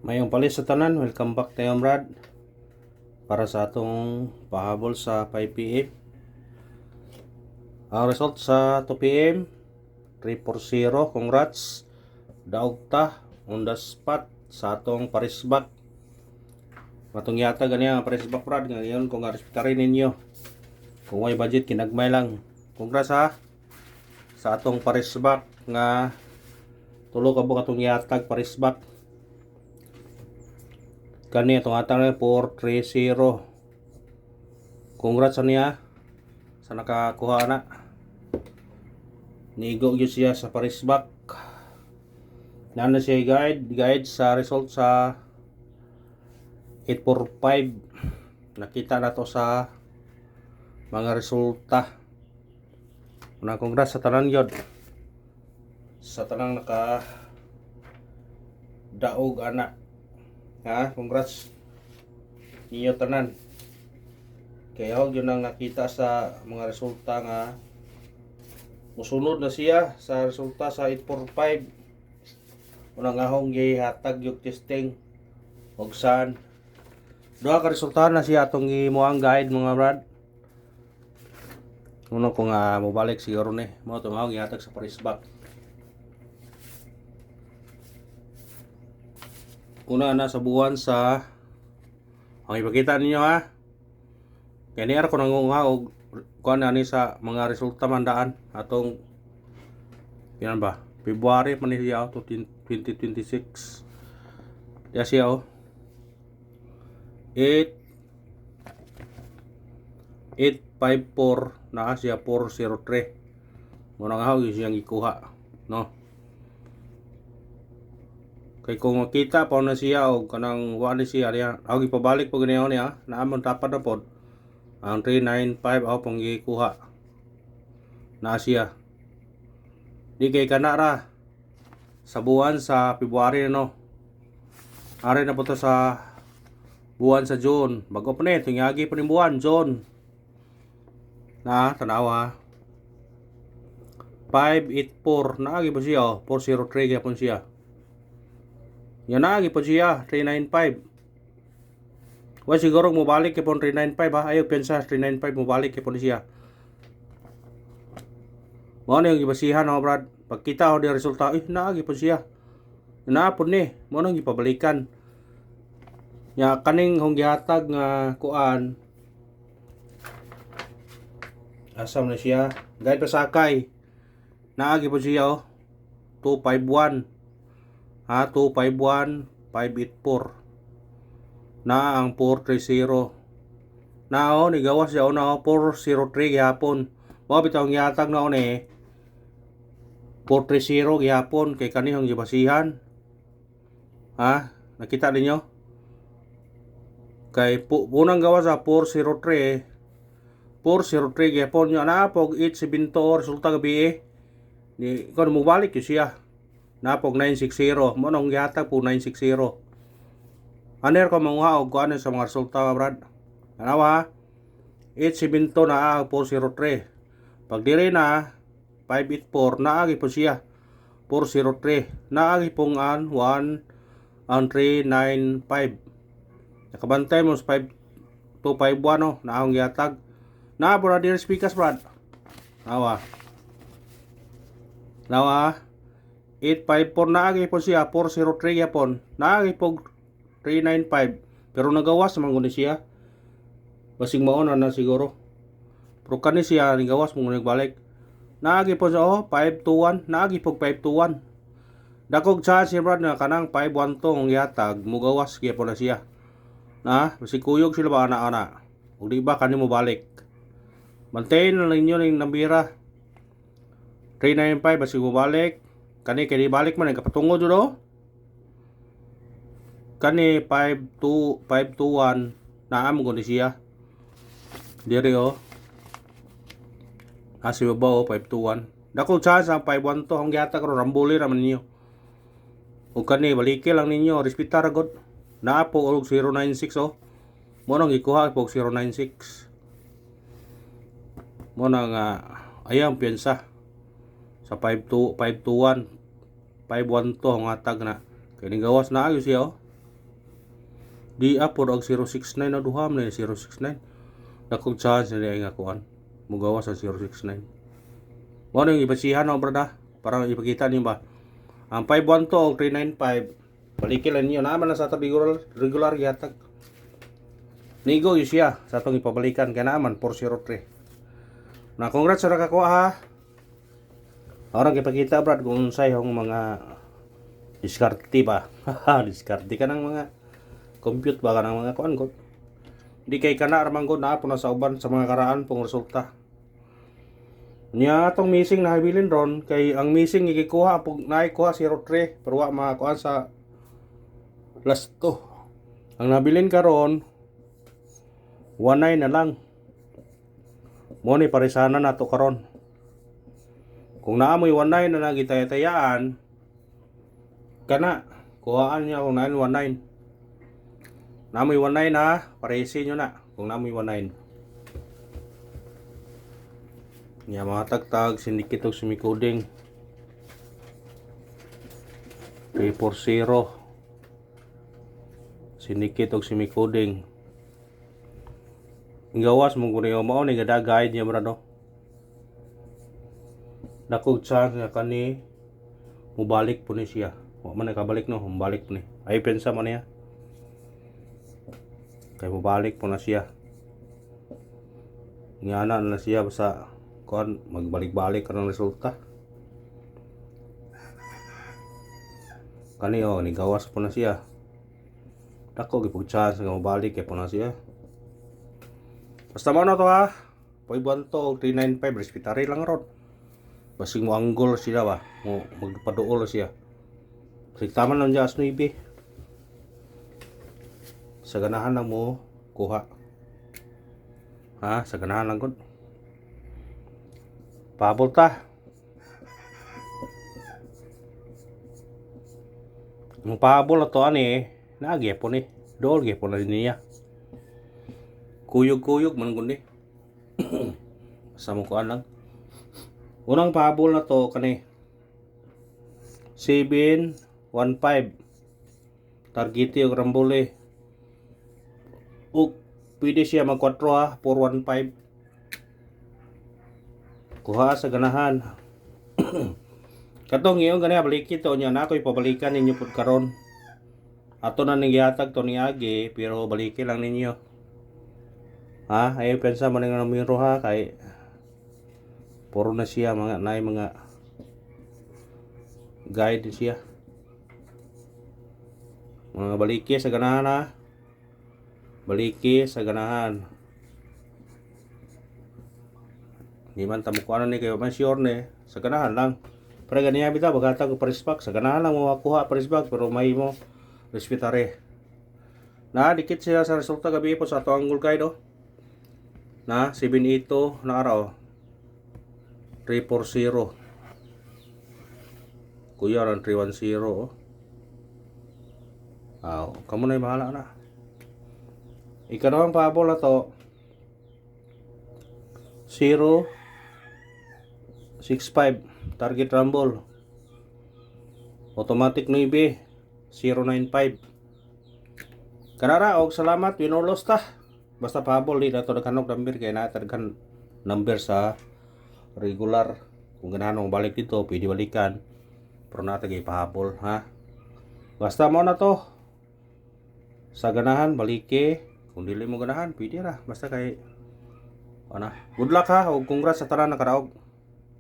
Mayong palis sa tanan, welcome back tayo Brad para sa atong pahabol sa 5pm. Ang result sa 2pm 340, congrats, daog ta on the spot sa atong parisbak. Matong yata ganyan ang parisbak Brad, ngayon kung respetarin ninyo, kung may budget kinagmay lang. Congrats ha sa atong parisbak nga tulo ka buka atong yatag parisbak. Kani itong atang 430. Congrats sa niya sa nakakuha na. Nigo gyud siya sa parisbak. Nana siya guide sa result sa 845. Nakita na to sa mga resulta. Una congrats sa tanan gyud. Sa tanang naka daog ana. Ha, congrats niyo tanan. Kaya yun ang nakita sa mga resulta nga musunod na siya sa resulta sa 845. Unang ahong gihatag yung testing og saan duha ka resulta na siya atong gimuang guide mga brad. Uno ko nga mobalik siguro ni mo itong ahong gihatag sa parisbak. Una na sa buwan sa ang ipakita ninyo ha. Kaya niya ko nangunga og kuan ani sa mga resulta mandaan atong yan ba February man siya to 2026. Ya siya 854 na siya 403. Mo nang hawig siyang ikuha no. Kay kung makita pa na siya o kanang wali siya niya ako ipabalik po ganyan niya naamon tapad na pod ang 395 ako pang gikuha na siya di kay kanara sa buwan sa February no ari na po to sa buwan sa June bago pa ni tingagi pa ni buwan June na tanawa 584 naagi pa siya 403 gyapon siya. Yan na, ipon siya, 395. Wa siguro mo balik ipon 395 ha. Ayaw pensa 395 mo balik ipon siya. Mo na yung ibasihan no, Brad. Pagkita ko di resulta, naagi po siya. Naapon ni, mo nang ipabalikan. Ya kaning hong gihatag nga kuan. Asam na siya. Guide pasakay. Naagi po siya 251. Ha, 251, 584. Na ang 430. Na nigawas siya na 403 gihapon. Mo bitaw yatag na ni 430 gihapon kay kanihong gibasihan. Ha, nakita ninyo? Kay unang gawas sa 403. 403 gihapon nya na pog 872 resulta gabi ni kon mo balik siya. Napog 960 mo nang gihatag po 960. Aner ko manguha og kuan sa mga resulta Brad. Anawa 872 na 403. Pag diri na 584 naagi po siya 403 naagi pong an 1 ang 395. Nakabantay mo 5251 no na ang gihatag. Na pura diri speakers Brad. Nawa 854 naagi po siya 403 yapon naagi po 395 pero nagawas man guni siya basig mauna na siguro pero kani siya nagawas mo nagbalik naagi po siya 521 naagi po 521 dakog chance siya Brad na kanang 512 ang yatag mugawas kaya po na siya na basig kuyog sila ba ana-ana ug di ba kani mo balik bantayin na ninyo ning nambira 395 basig mo balik kani kay balik man ang kapatungod do. Kani 521 naam gud siya. Diri Asi ba 521. Dako chance ang 512 ang gihatag karon rambuli ra man ninyo. Ug kani balike lang ninyo respetar gud. Naa po og 096 Mo nang gikuha po 096. Mo nang ayang piyensa. Sa 521 ang hatag na kay gawas na ayo siya Di apod og 069 na duha man 069. Dakog chance na nga kuan. Mugawas sa 069. Mo nang ibasihan no brada para ipakita niyo ba. Ang 512 og 395 balikin lang niyo naman na sa regular yatag. Nigo yun siya sa atong ipabalikan kaya naman 403. Na congrats sa nakakuha ha. Orang ipakita brad kung unsay hong mga diskarte ba. Haha, diskarte ka ng mga compute ba ka ng mga kuan ko. Di kay kana ramang ko na na sa uban sa mga karaan pong resulta. Nya atong missing na habilin ron kay ang missing gikuha pug naikuha 03 pero wa makuha sa last 2. Ang nabilin karon 19 na lang. Mo ni parisana nato karon. Kung naamoy 19 na nagitayatayaan kana kuhaan niya kung 919. Namoy 19 ha, paresin nyo na kung namoy 19. Nga mga tagtag, sindikit o sumikuding 340 sindikit o sumikuding gawas mong kunin mo ni gada guide niya brado. Dakog chance nga kani mubalik po ni siya. Wa man nakabalik no, mubalik po ni. Ay pensa man niya. Kaya mabalik po na siya. Ngana na siya basta kuan magbalik-balik ka ng resulta. Kani ni gawas po na siya. Dako gipug chance nga mabalik kay po na siya. Basta mo na to ha. Paibuan to 395 respiratory lang ron. Basing mo anggol sila ba. Mo magpaduol siya. Siktaman lang dyan as 9. Sa ganahan lang mo kuha. Ha, sa ganahan lang gud. Pabol ta. Ang pabol na to ani, nagyapon ni. Dool gyapon na niya. Kuyog-kuyog man gud ni. Sa mo kuan lang. Unang pabol na to kani 715. Targeti og rambole. O pwede siya mag 4 ha, 415. Kuha sa ganahan. Katong iyo gani balik ito nya na ako'y pabalikan ninyo pud karon. Ato na ning gihatag to niagi pero balikin lang ninyo. Ha, ay pensa man nga numero ha kay puro na siya mga nay mga guide siya. Mga baliki sa ganahan ha. Baliki sa ganahan. Di man tamo ko ano ni kayo man sure ni sa ganahan lang. Pero ganiya bitaw bagata ko parispak sa ganahan lang mo makuha parispak pero may mo respiratory. Na dikit sila sa resulta gabi po sa ato angle guide oh. Na 782 na araw. 340. Kuya ran 310 oh. Kamu na yung bahala na. Ikanawang pabol na to 065 target rumble automatic 9 095 kanara og salamat winulos ta basta pabol di nato naghanok number kay na taghan number sa regular kung ganahan mong balik dito pwede balikan pero nato gay pahabol ha basta mo na to sa ganahan balike kung dili mo ganahan pwede ra basta kay ana good luck ha ug congrats sa tanan nakaraog.